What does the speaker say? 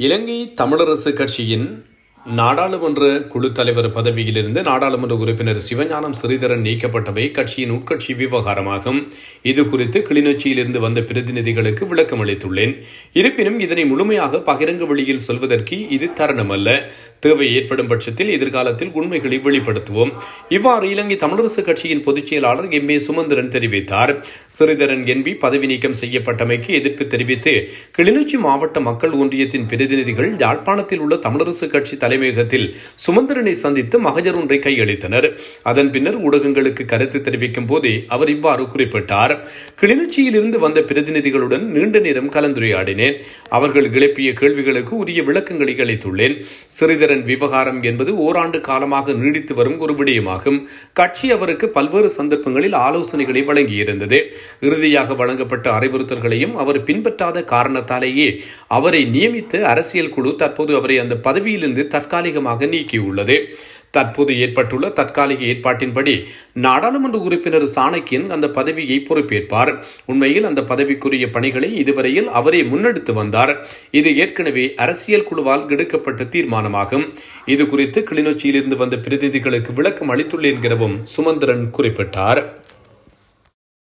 இலங்கை தமிழரசு கட்சியின் நாடாளுமன்ற குழு தலைவர் பதவியிலிருந்து நாடாளுமன்ற உறுப்பினர் சிவஞானம் ஸ்ரீதரன் நீக்கப்பட்டவை கட்சியின் உட்கட்சி விவகாரமாகும். இது குறித்து கிளிநொச்சியிலிருந்து வந்த பிரதிநிதிகளுக்கு விளக்கம் அளித்துள்ளேன். இருப்பினும் இதனை முழுமையாக பகிரங்க வழியில் சொல்வதற்கு இது தருணமல்ல. தேவை ஏற்படும் பட்சத்தில் எதிர்காலத்தில் உண்மைகளை வெளிப்படுத்துவோம். இவ்வாறு இலங்கை தமிழரசு கட்சியின் பொதுச் செயலாளர் எம்.ஏ. சுமந்திரன் தெரிவித்தார். ஸ்ரீதரன் என்பி பதவி நீக்கம் செய்யப்பட்டமைக்கு எதிர்ப்பு தெரிவித்து கிளிநொச்சி மாவட்ட மக்கள் ஒன்றியத்தின் பிரதிநிதிகள் யாழ்ப்பாணத்தில் உள்ள தமிழரசு கட்சி தலைமையகத்தில் சுமந்திரனை சந்தித்து மகஜர் ஒன்றை கையளித்தனர். அதன் பின்னர் ஊடகங்களுக்கு கருத்து தெரிவிக்கும் போதே அவர் இவ்வாறு குறிப்பிட்டார். கிளிநொச்சியில் இருந்து வந்த பிரதிநிதிகளுடன் நீண்ட நேரம் கலந்துரையாடினேன். அவர்கள் எழுப்பிய கேள்விகளுக்கு உரிய விளக்கங்களை அளித்துள்ளேன். ஸ்ரீதரன் விவகாரம் என்பது ஓராண்டு காலமாக நீடித்து வரும் ஒரு விடயமாகும். கட்சி அவருக்கு பல்வேறு சந்தர்ப்பங்களில் ஆலோசனைகளை வழங்கியிருந்தது. இறுதியாக வழங்கப்பட்ட அறிவுறுத்தல்களையும் அவர் பின்பற்றாத காரணத்தாலேயே அவரை நியமித்த அரசியல் குழு தற்போது அவரை அந்த பதவியிலிருந்து தற்காலிகமாக நீக்கியுள்ளது. தற்போது ஏற்பட்டுள்ள தற்காலிக ஏற்பாட்டின்படி நாடாளுமன்ற உறுப்பினர் சாணக்கியன் அந்த பதவியை பொறுப்பேற்பார். உண்மையில் அந்த பதவிக்குரிய பணிகளை இதுவரையில் அவரே முன்னெடுத்து வந்தார். இது ஏற்கனவே அரசியல் குழுவால் எடுக்கப்பட்ட தீர்மானமாகும். இது குறித்து கிளிநொச்சியிலிருந்து வந்த பிரதிநிதிகளுக்கு விளக்கம் அளித்துள்ளேன் எனவும் சுமந்திரன் குறிப்பிட்டார்.